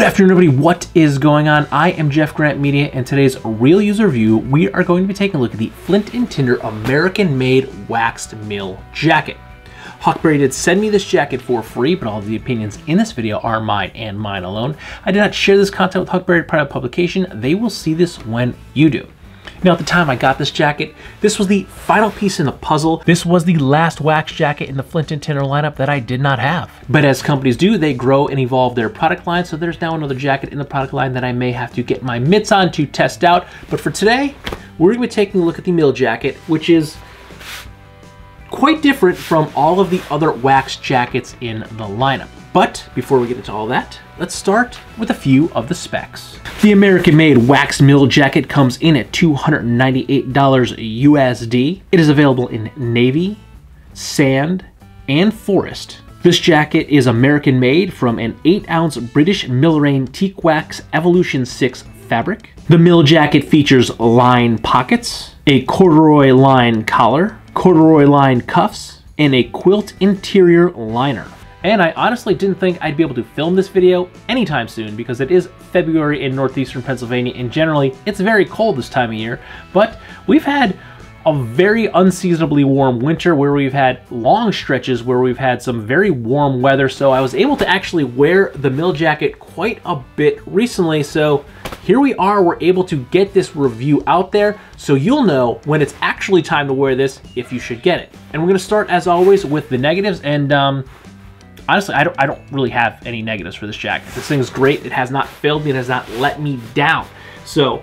afternoon, everybody. What is going on? I am jeffgrantMEDIA, and today's real user review, we are going to be taking a look at the Flint and Tinder American-made waxed mill jacket. Huckberry did send me this jacket for free, but all of the opinions in this video are mine and mine alone. I did not share this content with Huckberry prior to publication. They will see this when you do. Now, at the time I got this jacket, this was the final piece in the puzzle. This was the last wax jacket in the Flint and Tinder lineup that I did not have. But as companies do, they grow and evolve their product line, so there's now another jacket in the product line that I may have to get my mitts on to test out. But for today, we're going to be taking a look at the mill jacket, which is quite different from all of the other wax jackets in the lineup. But before we get into all that, let's start with a few of the specs. The American-made wax mill jacket comes in at $298 USD. It is available in navy, sand, and forest. This jacket is American-made from an 8-ounce British Millrain Teak Wax Evolution 6 fabric. The mill jacket features line pockets, a corduroy line collar, corduroy line cuffs, and a quilt interior liner. And I honestly didn't think I'd be able to film this video anytime soon because it is February in northeastern Pennsylvania, and generally it's very cold this time of year. But we've had a very unseasonably warm winter where we've had long stretches where we've had some very warm weather, so I was able to actually wear the mill jacket quite a bit recently. So here we are, we're able to get this review out there so you'll know when it's actually time to wear this if you should get it. And we're going to start, as always, with the negatives. And honestly, I don't really have any negatives for this jacket. This thing's great. It has not failed me. It has not let me down. So,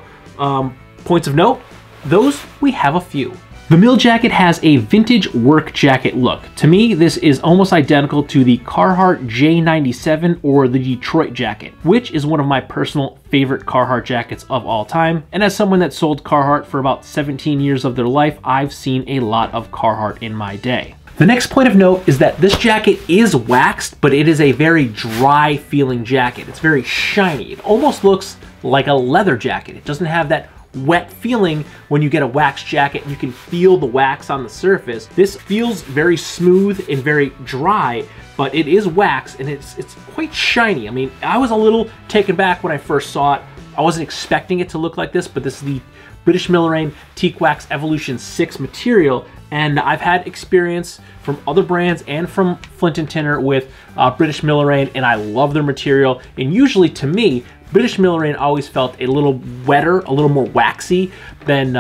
points of note, those we have a few. The mill jacket has a vintage work jacket look. To me, this is almost identical to the Carhartt J97 or the Detroit Jacket, which is one of my personal favorite Carhartt jackets of all time. And as someone that sold Carhartt for about 17 years of their life, I've seen a lot of Carhartt in my day. The next point of note is that this jacket is waxed, but it is a very dry feeling jacket. It's very shiny. It almost looks like a leather jacket. It doesn't have that wet feeling when you get a wax jacket. You can feel the wax on the surface. This feels very smooth and very dry, but it is wax and it's quite shiny. I mean, I was a little taken back when I first saw it. I wasn't expecting it to look like this, but this is the British Millrain Teak Wax Evolution 6 material. And I've had experience from other brands and from Flint and Tinder with British Millrain, and I love their material. And usually, to me, British Millrain always felt a little wetter, a little more waxy than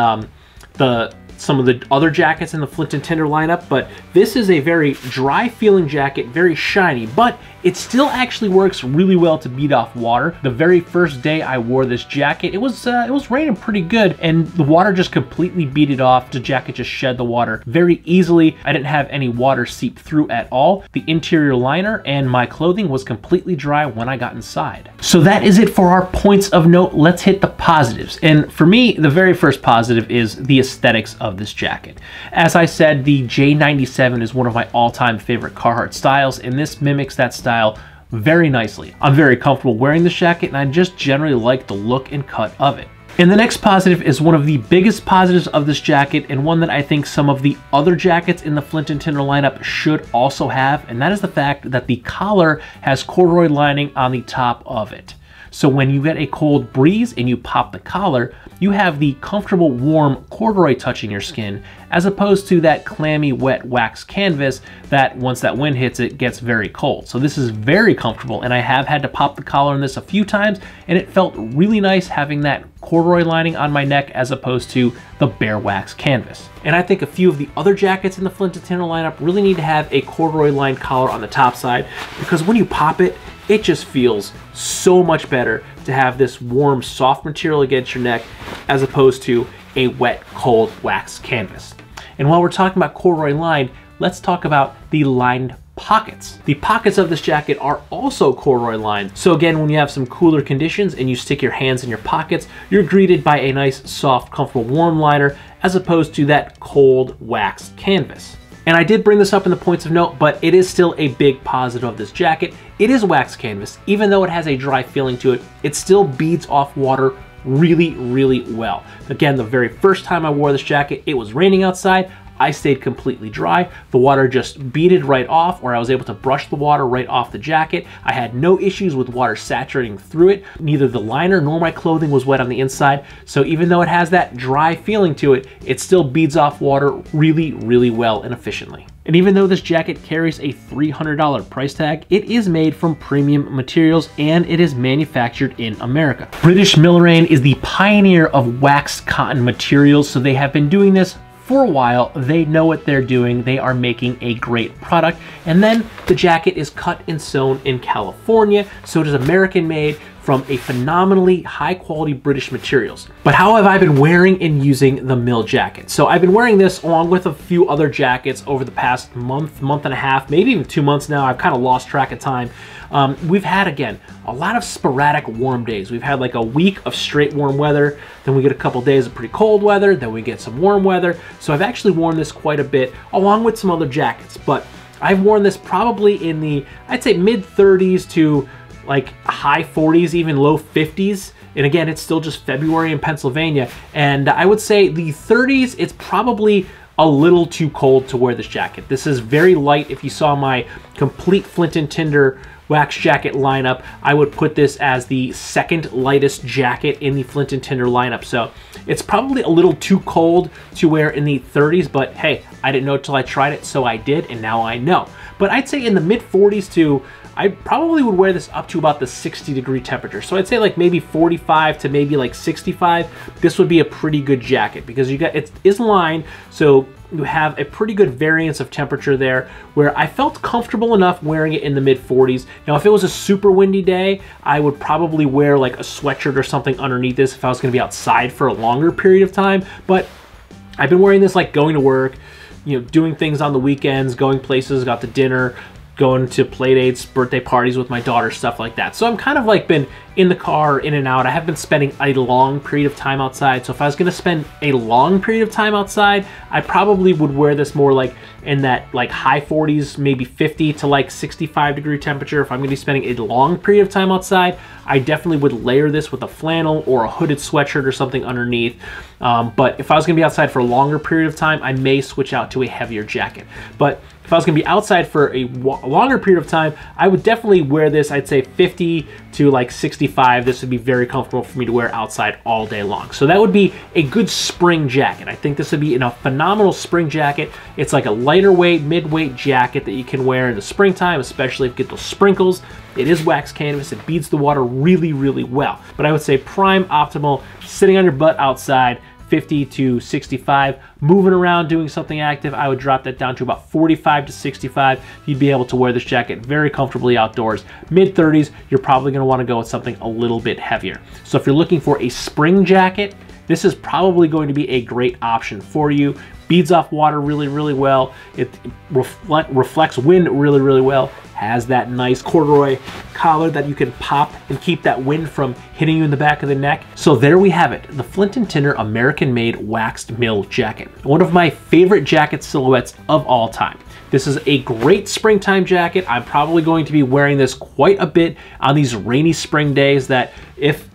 some of the other jackets in the Flint and Tinder lineup. But this is a very dry feeling jacket, very shiny, but it still actually works really well to beat off water. The very first day I wore this jacket, it was raining pretty good, and the water just completely beat it off. The jacket just shed the water very easily. I didn't have any water seep through at all. The interior liner and my clothing was completely dry when I got inside. So that is it for our points of note. Let's hit the positives. And for me, the very first positive is the aesthetics of this jacket. As I said, the J97 is one of my all-time favorite Carhartt styles, and this mimics that style very nicely. I'm very comfortable wearing this jacket, and I just generally like the look and cut of it. And the next positive is one of the biggest positives of this jacket, and one that I think some of the other jackets in the Flint and Tinder lineup should also have, and that is the fact that the collar has corduroy lining on the top of it. So when you get a cold breeze and you pop the collar, you have the comfortable warm corduroy touching your skin, as opposed to that clammy wet wax canvas that once that wind hits it gets very cold. So this is very comfortable, and I have had to pop the collar on this a few times, and it felt really nice having that corduroy lining on my neck as opposed to the bare wax canvas. And I think a few of the other jackets in the Flint and Tinder lineup really need to have a corduroy lined collar on the top side, because when you pop it, it just feels so much better to have this warm, soft material against your neck as opposed to a wet, cold wax canvas. And while we're talking about corduroy lined, let's talk about the lined pockets. The pockets of this jacket are also corduroy lined. So again, when you have some cooler conditions and you stick your hands in your pockets, you're greeted by a nice, soft, comfortable, warm liner as opposed to that cold wax canvas. And I did bring this up in the points of note, but it is still a big positive of this jacket. It is wax canvas. Even though it has a dry feeling to it, it still beads off water really, really well. Again, the very first time I wore this jacket, it was raining outside. I stayed completely dry. The water just beaded right off, or I was able to brush the water right off the jacket. I had no issues with water saturating through it. Neither the liner nor my clothing was wet on the inside. So even though it has that dry feeling to it, it still beads off water really, really well and efficiently. And even though this jacket carries a $300 price tag, it is made from premium materials and it is manufactured in America. British Millerain is the pioneer of waxed cotton materials, so they have been doing this for a while. They know what they're doing. They are making a great product. And then the jacket is cut and sewn in California, so it is American made from a phenomenally high quality British materials. But how have I been wearing and using the mill jacket? So I've been wearing this along with a few other jackets over the past month and a half, maybe even 2 months now. I've kind of lost track of time. We've had, again, a lot of sporadic warm days. We've had like a week of straight warm weather, then we get a couple days of pretty cold weather, then we get some warm weather. So I've actually worn this quite a bit along with some other jackets, but I've worn this probably in the, I'd say mid 30s to like high 40s, even low 50s. And again, it's still just February in Pennsylvania. And I would say the 30s, it's probably a little too cold to wear this jacket. This is very light. If you saw my complete Flint and Tinder wax jacket lineup, I would put this as the second lightest jacket in the Flint and Tinder lineup. So it's probably a little too cold to wear in the 30s, but hey, I didn't know till I tried it, so I did, and now I know. But I'd say in the mid 40s to, I probably would wear this up to about the 60-degree temperature. So I'd say like maybe 45 to maybe like 65. This would be a pretty good jacket because you got, it is lined, so you have a pretty good variance of temperature there where I felt comfortable enough wearing it in the mid 40s. Now, if it was a super windy day, I would probably wear like a sweatshirt or something underneath this if I was gonna be outside for a longer period of time. But I've been wearing this like going to work, you know, doing things on the weekends, going places, got to dinner, going to play dates, birthday parties with my daughter, stuff like that. So I'm kind of like been in the car, in and out. I have been spending a long period of time outside. So if I was gonna spend a long period of time outside, I probably would wear this more like in that like high 40s, maybe 50 to like 65-degree temperature. If I'm gonna be spending a long period of time outside, I definitely would layer this with a flannel or a hooded sweatshirt or something underneath. But if I was gonna be outside for a longer period of time, I may switch out to a heavier jacket. But if I was gonna be outside for a longer period of time, I would definitely wear this, I'd say 50 to like 65. This would be very comfortable for me to wear outside all day long. So that would be a good spring jacket. I think this would be a phenomenal spring jacket. It's like a lighter weight, mid-weight jacket that you can wear in the springtime, especially if you get those sprinkles. It is wax canvas. It beads the water really, really well. But I would say prime, optimal, sitting on your butt outside, 50 to 65. Moving around, doing something active, I would drop that down to about 45 to 65. You'd be able to wear this jacket very comfortably outdoors. Mid 30s, you're probably gonna wanna go with something a little bit heavier. So if you're looking for a spring jacket, this is probably going to be a great option for you. Beads off water really, really well. It reflects wind really, really well. Has that nice corduroy collar that you can pop and keep that wind from hitting you in the back of the neck. So there we have it, the Flint and Tinder American-made waxed mill jacket. One of my favorite jacket silhouettes of all time. This is a great springtime jacket. I'm probably going to be wearing this quite a bit on these rainy spring days that, if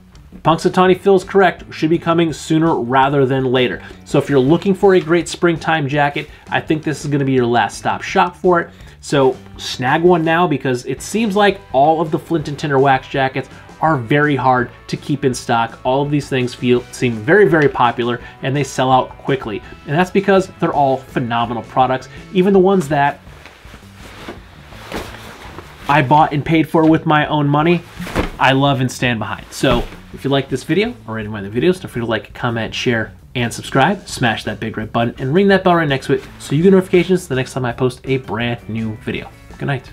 Punxsutawney Phil's correct, should be coming sooner rather than later. So if you're looking for a great springtime jacket, I think this is gonna be your last stop shop for it. So snag one now, because it seems like all of the Flint and Tinder wax jackets are very hard to keep in stock. All of these things seem very, very popular, and they sell out quickly. And that's because they're all phenomenal products. Even the ones that I bought and paid for with my own money, I love and stand behind. So if you like this video or any of my other videos, don't forget to like, comment, share, and subscribe. Smash that big red button and ring that bell right next to it so you get notifications the next time I post a brand new video. Good night.